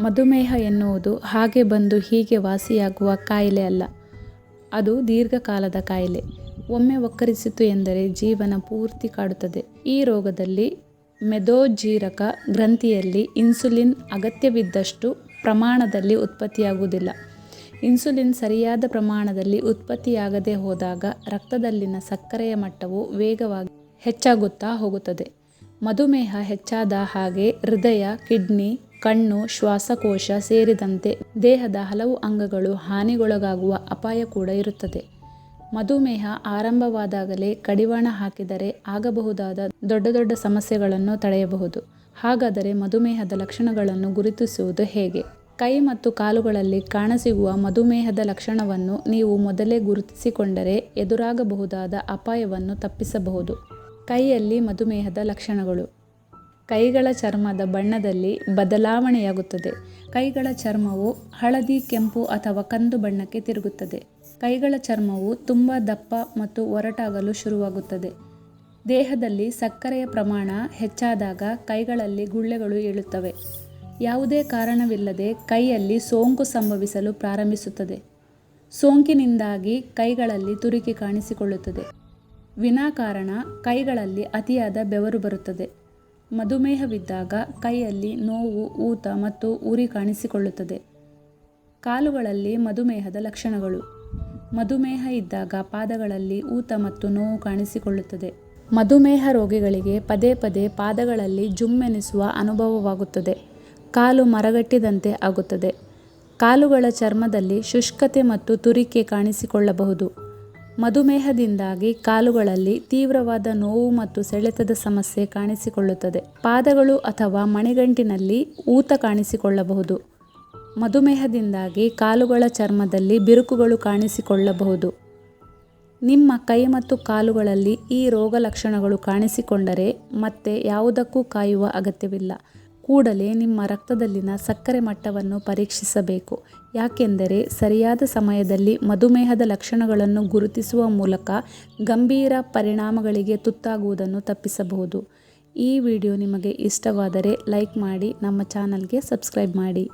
ಮಧುಮೇಹ ಎನ್ನುವುದು ಹಾಗೆ ಬಂದು ಹೀಗೆ ವಾಸಿಯಾಗುವ ಕಾಯಿಲೆ ಅಲ್ಲ. ಅದು ದೀರ್ಘಕಾಲದ ಕಾಯಿಲೆ. ಒಮ್ಮೆ ವಕ್ಕರಿಸಿತು ಎಂದರೆ ಜೀವನ ಪೂರ್ತಿ ಕಾಡುತ್ತದೆ. ಈ ರೋಗದಲ್ಲಿ ಮೆದೋಜೀರಕ ಗ್ರಂಥಿಯಲ್ಲಿ ಇನ್ಸುಲಿನ್ ಅಗತ್ಯವಿದ್ದಷ್ಟು ಪ್ರಮಾಣದಲ್ಲಿ ಉತ್ಪತ್ತಿಯಾಗುವುದಿಲ್ಲ. ಇನ್ಸುಲಿನ್ ಸರಿಯಾದ ಪ್ರಮಾಣದಲ್ಲಿ ಉತ್ಪತ್ತಿಯಾಗದೆ ಹೋದಾಗ ರಕ್ತದಲ್ಲಿನ ಸಕ್ಕರೆಯ ಮಟ್ಟವು ವೇಗವಾಗಿ ಹೆಚ್ಚಾಗುತ್ತಾ ಹೋಗುತ್ತದೆ. ಮಧುಮೇಹ ಹೆಚ್ಚಾದ ಹಾಗೆ ಹೃದಯ, ಕಿಡ್ನಿ, ಕಣ್ಣು, ಶ್ವಾಸಕೋಶ ಸೇರಿದಂತೆ ದೇಹದ ಹಲವು ಅಂಗಗಳು ಹಾನಿಗೊಳಗಾಗುವ ಅಪಾಯ ಕೂಡ ಇರುತ್ತದೆ. ಮಧುಮೇಹ ಆರಂಭವಾದಾಗಲೇ ಕಡಿವಾಣ ಹಾಕಿದರೆ ಆಗಬಹುದಾದ ದೊಡ್ಡ ದೊಡ್ಡ ಸಮಸ್ಯೆಗಳನ್ನು ತಡೆಯಬಹುದು. ಹಾಗಾದರೆ ಮಧುಮೇಹದ ಲಕ್ಷಣಗಳನ್ನು ಗುರುತಿಸುವುದು ಹೇಗೆ? ಕೈ ಮತ್ತು ಕಾಲುಗಳಲ್ಲಿ ಕಾಣಸಿಗುವ ಮಧುಮೇಹದ ಲಕ್ಷಣವನ್ನು ನೀವು ಮೊದಲೇ ಗುರುತಿಸಿಕೊಂಡರೆ ಎದುರಾಗಬಹುದಾದ ಅಪಾಯವನ್ನು ತಪ್ಪಿಸಬಹುದು. ಕೈಯಲ್ಲಿ ಮಧುಮೇಹದ ಲಕ್ಷಣಗಳು. ಕೈಗಳ ಚರ್ಮದ ಬಣ್ಣದಲ್ಲಿ ಬದಲಾವಣೆಯಾಗುತ್ತದೆ. ಕೈಗಳ ಚರ್ಮವು ಹಳದಿ, ಕೆಂಪು ಅಥವಾ ಕಂದು ಬಣ್ಣಕ್ಕೆ ತಿರುಗುತ್ತದೆ. ಕೈಗಳ ಚರ್ಮವು ತುಂಬ ದಪ್ಪ ಮತ್ತು ಒರಟಾಗಲು ಶುರುವಾಗುತ್ತದೆ. ದೇಹದಲ್ಲಿ ಸಕ್ಕರೆಯ ಪ್ರಮಾಣ ಹೆಚ್ಚಾದಾಗ ಕೈಗಳಲ್ಲಿ ಗುಳ್ಳೆಗಳು ಏಳುತ್ತವೆ. ಯಾವುದೇ ಕಾರಣವಿಲ್ಲದೆ ಕೈಯಲ್ಲಿ ಸೋಂಕು ಸಂಭವಿಸಲು ಪ್ರಾರಂಭಿಸುತ್ತದೆ. ಸೋಂಕಿನಿಂದಾಗಿ ಕೈಗಳಲ್ಲಿ ತುರಿಕೆ ಕಾಣಿಸಿಕೊಳ್ಳುತ್ತದೆ. ವಿನಾಕಾರಣ ಕೈಗಳಲ್ಲಿ ಅತಿಯಾದ ಬೆವರು ಬರುತ್ತದೆ. ಮಧುಮೇಹವಿದ್ದಾಗ ಕೈಯಲ್ಲಿ ನೋವು, ಊತ ಮತ್ತು ಉರಿ ಕಾಣಿಸಿಕೊಳ್ಳುತ್ತದೆ. ಕಾಲುಗಳಲ್ಲಿ ಮಧುಮೇಹದ ಲಕ್ಷಣಗಳು. ಮಧುಮೇಹ ಇದ್ದಾಗ ಪಾದಗಳಲ್ಲಿ ಊತ ಮತ್ತು ನೋವು ಕಾಣಿಸಿಕೊಳ್ಳುತ್ತದೆ. ಮಧುಮೇಹ ರೋಗಿಗಳಿಗೆ ಪದೇ ಪದೇ ಪಾದಗಳಲ್ಲಿ ಜುಮ್ಮೆನಿಸುವ ಅನುಭವವಾಗುತ್ತದೆ. ಕಾಲು ಮರಗಟ್ಟಿದಂತೆ ಆಗುತ್ತದೆ. ಕಾಲುಗಳ ಚರ್ಮದಲ್ಲಿ ಶುಷ್ಕತೆ ಮತ್ತು ತುರಿಕೆ ಕಾಣಿಸಿಕೊಳ್ಳಬಹುದು. ಮಧುಮೇಹದಿಂದಾಗಿ ಕಾಲುಗಳಲ್ಲಿ ತೀವ್ರವಾದ ನೋವು ಮತ್ತು ಸೆಳೆತದ ಸಮಸ್ಯೆ ಕಾಣಿಸಿಕೊಳ್ಳುತ್ತದೆ. ಪಾದಗಳು ಅಥವಾ ಮಣಿಗಂಟಿನಲ್ಲಿ ಊತ ಕಾಣಿಸಿಕೊಳ್ಳಬಹುದು. ಮಧುಮೇಹದಿಂದಾಗಿ ಕಾಲುಗಳ ಚರ್ಮದಲ್ಲಿ ಬಿರುಕುಗಳು ಕಾಣಿಸಿಕೊಳ್ಳಬಹುದು. ನಿಮ್ಮ ಕೈ ಮತ್ತು ಕಾಲುಗಳಲ್ಲಿ ಈ ರೋಗ ಲಕ್ಷಣಗಳು ಕಾಣಿಸಿಕೊಂಡರೆ ಮತ್ತೆ ಯಾವುದಕ್ಕೂ ಕಾಯುವ ಅಗತ್ಯವಿಲ್ಲ. ಕೂಡಲೇ ನಿಮ್ಮ ರಕ್ತದಲ್ಲಿನ ಸಕ್ಕರೆ ಮಟ್ಟವನ್ನು ಪರೀಕ್ಷಿಸಬೇಕು. ಯಾಕೆಂದರೆ ಸರಿಯಾದ ಸಮಯದಲ್ಲಿ ಮಧುಮೇಹದ ಲಕ್ಷಣಗಳನ್ನು ಗುರುತಿಸುವ ಮೂಲಕ ಗಂಭೀರ ಪರಿಣಾಮಗಳಿಗೆ ತುತ್ತಾಗುವುದನ್ನು ತಪ್ಪಿಸಬಹುದು. ಈ ವಿಡಿಯೋ ನಿಮಗೆ ಇಷ್ಟವಾದರೆ ಲೈಕ್ ಮಾಡಿ, ನಮ್ಮ ಚಾನಲ್ಗೆ ಸಬ್ಸ್ಕ್ರೈಬ್ ಮಾಡಿ.